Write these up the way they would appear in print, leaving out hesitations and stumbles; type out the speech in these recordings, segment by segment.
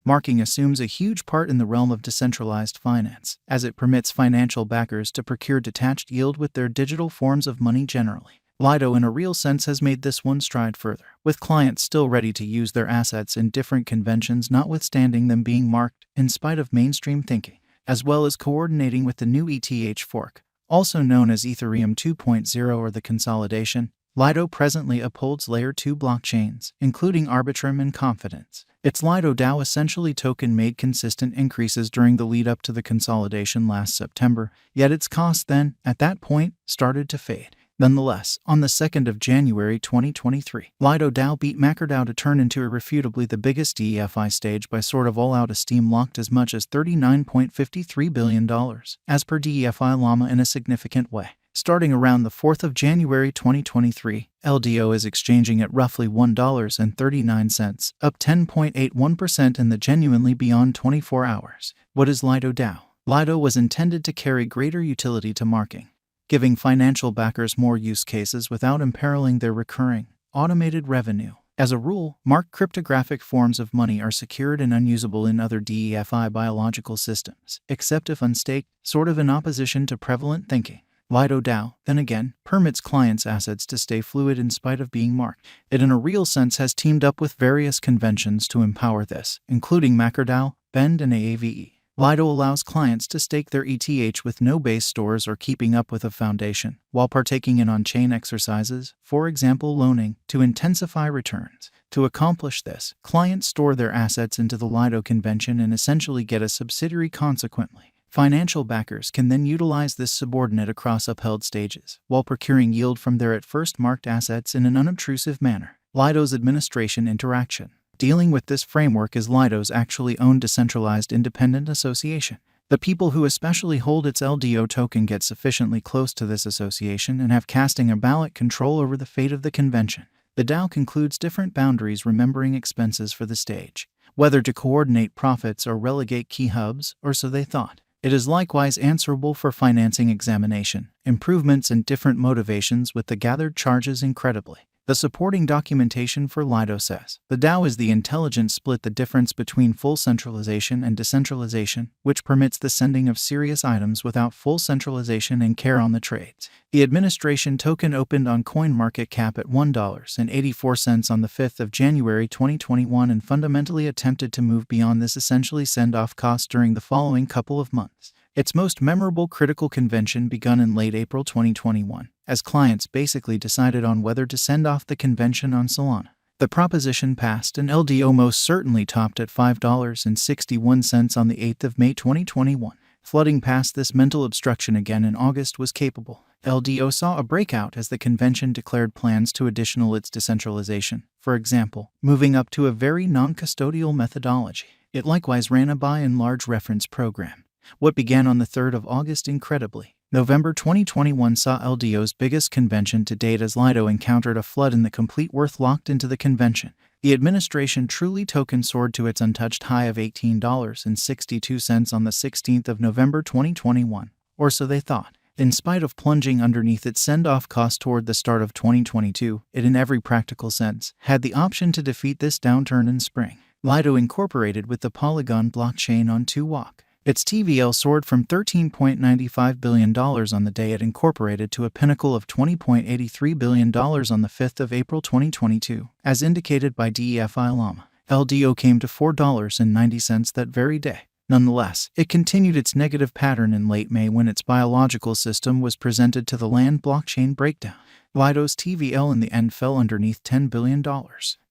Marking assumes a huge part in the realm of decentralized finance, as it permits financial backers to procure detached yield with their digital forms of money generally. Lido in a real sense has made this one stride further, with clients still ready to use their assets in different conventions notwithstanding them being marked, in spite of mainstream thinking, as well as coordinating with the new ETH fork, also known as Ethereum 2.0 or the consolidation. Lido presently upholds Layer 2 blockchains, including Arbitrum and Confidence. Its Lido DAO essentially token made consistent increases during the lead-up to the consolidation last September, yet its cost then, at that point, started to fade. Nonetheless, on the 2nd of January 2023, Lido DAO beat MakerDAO to turn into irrefutably the biggest DeFi stage by sort of all-out esteem, locked as much as $39.53 billion, as per DeFi Llama, in a significant way. Starting around the 4th of January 2023, LDO is exchanging at roughly $1.39, up 10.81% in the genuinely beyond 24 hours. What is Lido DAO? Lido was intended to carry greater utility to marking, giving financial backers more use cases without imperiling their recurring, automated revenue. As a rule, marked cryptographic forms of money are secured and unusable in other DeFi biological systems, except if unstaked, sort of in opposition to prevalent thinking. Lido DAO, then again, permits clients' assets to stay fluid in spite of being marked. It in a real sense has teamed up with various conventions to empower this, including MakerDAO, Bend, and AAVE. Lido allows clients to stake their ETH with no base stores or keeping up with a foundation, while partaking in on-chain exercises, for example loaning, to intensify returns. To accomplish this, clients store their assets into the Lido convention and essentially get a subsidiary consequently. Financial backers can then utilize this subordinate across upheld stages, while procuring yield from their at-first marked assets in an unobtrusive manner. Lido's administration interaction. Dealing with this framework is Lido's actually owned decentralized independent association. The people who especially hold its LDO token get sufficiently close to this association and have casting a ballot control over the fate of the convention. The DAO concludes different boundaries, remembering expenses for the stage, whether to coordinate profits or relegate key hubs, or so they thought. It is likewise answerable for financing examination, improvements, and different motivations with the gathered charges incredibly. The supporting documentation for Lido says, the DAO is the intelligent split, the difference between full centralization and decentralization, which permits the sending of serious items without full centralization and care on the trades. The administration token opened on CoinMarketCap at $1.84 on the 5th of January 2021 and fundamentally attempted to move beyond this essentially send-off cost during the following couple of months. Its most memorable critical convention begun in late April 2021, as clients basically decided on whether to send off the convention on Solana. The proposition passed and LDO most certainly topped at $5.61 on the 8th of May 2021. Flooding past this mental obstruction again in August was capable. LDO saw a breakout as the convention declared plans to additional its decentralization, for example, moving up to a very non-custodial methodology. It likewise ran a by and large reference program. What began on the 3rd of August incredibly. November 2021 saw LDO's biggest convention to date as Lido encountered a flood in the complete worth locked into the convention. The administration truly token soared to its untouched high of $18.62 on the 16th of November 2021, or so they thought. In spite of plunging underneath its send-off cost toward the start of 2022, it in every practical sense had the option to defeat this downturn in spring. Lido incorporated with the Polygon blockchain on 2walk. Its TVL soared from $13.95 billion on the day it incorporated to a pinnacle of $20.83 billion on the 5th of April 2022, as indicated by DeFi Llama. LDO came to $4.90 that very day. Nonetheless, it continued its negative pattern in late May when its biological system was presented to the land blockchain breakdown. Lido's TVL in the end fell underneath $10 billion.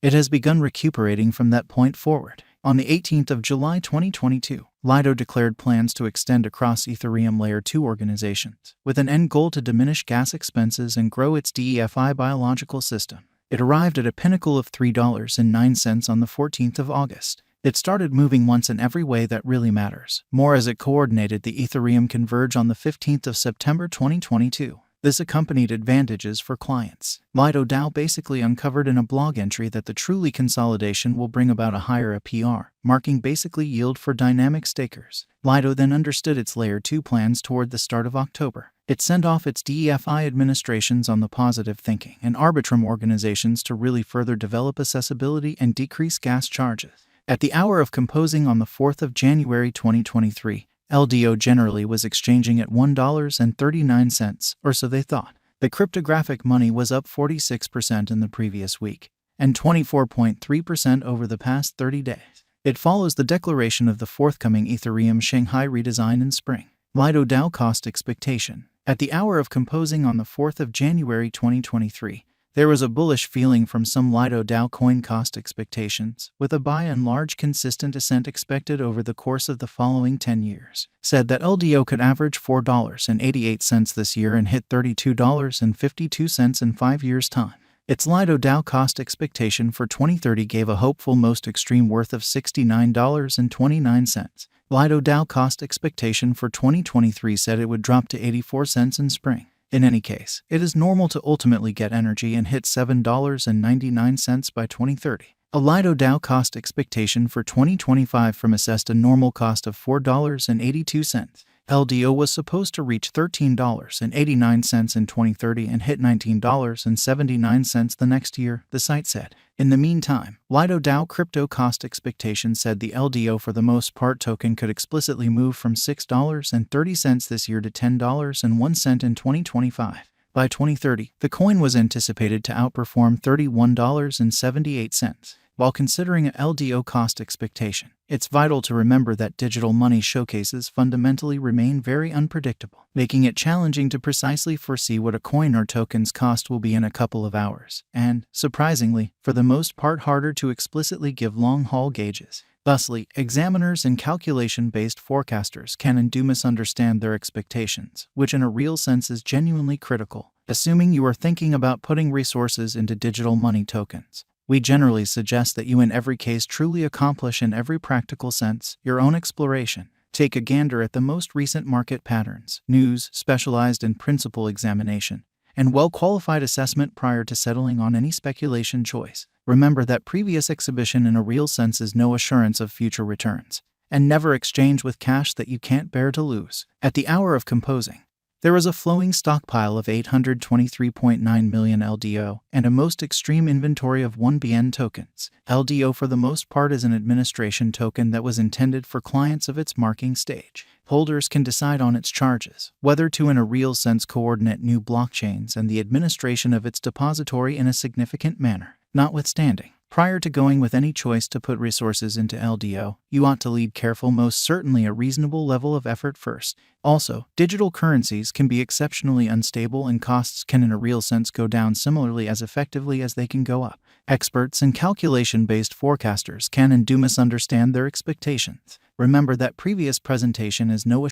It has begun recuperating from that point forward. On the 18th of July 2022, Lido declared plans to extend across Ethereum Layer 2 organizations, with an end goal to diminish gas expenses and grow its DeFi biological system. It arrived at a pinnacle of $3.09 on the 14th of August. It started moving once in every way that really matters, more as it coordinated the Ethereum converge on the 15th of September 2022. This accompanied advantages for clients. Lido DAO basically uncovered in a blog entry that the truly consolidation will bring about a higher APR, marking basically yield for dynamic stakers. Lido then understood its Layer 2 plans toward the start of October. It sent off its DeFi administrations on the positive thinking and Arbitrum organizations to really further develop accessibility and decrease gas charges. At the hour of composing on the 4th of January 2023, LDO generally was exchanging at $1.39, or so they thought. The cryptographic money was up 46% in the previous week, and 24.3% over the past 30 days. It follows the declaration of the forthcoming Ethereum Shanghai redesign in spring. Lido DAO cost expectation. At the hour of composing on the 4th of January 2023, there was a bullish feeling from some Lido DAO coin cost expectations, with a by and large consistent ascent expected over the course of the following 10 years. Said that LDO could average $4.88 this year and hit $32.52 in 5 years' time. Its Lido DAO cost expectation for 2030 gave a hopeful most extreme worth of $69.29. Lido DAO cost expectation for 2023 said it would drop to 84 cents in spring. In any case, it is normal to ultimately get energy and hit $7.99 by 2030. A Lido DAO cost expectation for 2025 from assessed a normal cost of $4.82. LDO was supposed to reach $13.89 in 2030 and hit $19.79 the next year, the site said. In the meantime, Lido DAO crypto cost expectation said the LDO for the most part token could explicitly move from $6.30 this year to $10.01 in 2025. By 2030, the coin was anticipated to outperform $31.78. While considering a LDO cost expectation, it's vital to remember that digital money showcases fundamentally remain very unpredictable, making it challenging to precisely foresee what a coin or token's cost will be in a couple of hours, and, surprisingly, for the most part harder to explicitly give long-haul gauges. Thusly, examiners and calculation-based forecasters can and do misunderstand their expectations, which in a real sense is genuinely critical, assuming you are thinking about putting resources into digital money tokens. We generally suggest that you in every case truly accomplish in every practical sense your own exploration. Take a gander at the most recent market patterns, news, specialized and principal examination, and well-qualified assessment prior to settling on any speculation choice. Remember that previous exhibition in a real sense is no assurance of future returns, and never exchange with cash that you can't bear to lose. At the hour of composing, there was a flowing stockpile of 823.9 million LDO and a most extreme inventory of 1 BN tokens. LDO for the most part is an administration token that was intended for clients of its marking stage. Holders can decide on its charges, whether to in a real sense coordinate new blockchains and the administration of its depository in a significant manner. Notwithstanding, prior to going with any choice to put resources into LDO, you ought to lead careful, most certainly a reasonable level of effort first. Also, digital currencies can be exceptionally unstable and costs can in a real sense go down similarly as effectively as they can go up. Experts and calculation-based forecasters can and do misunderstand their expectations. Remember that previous presentation is no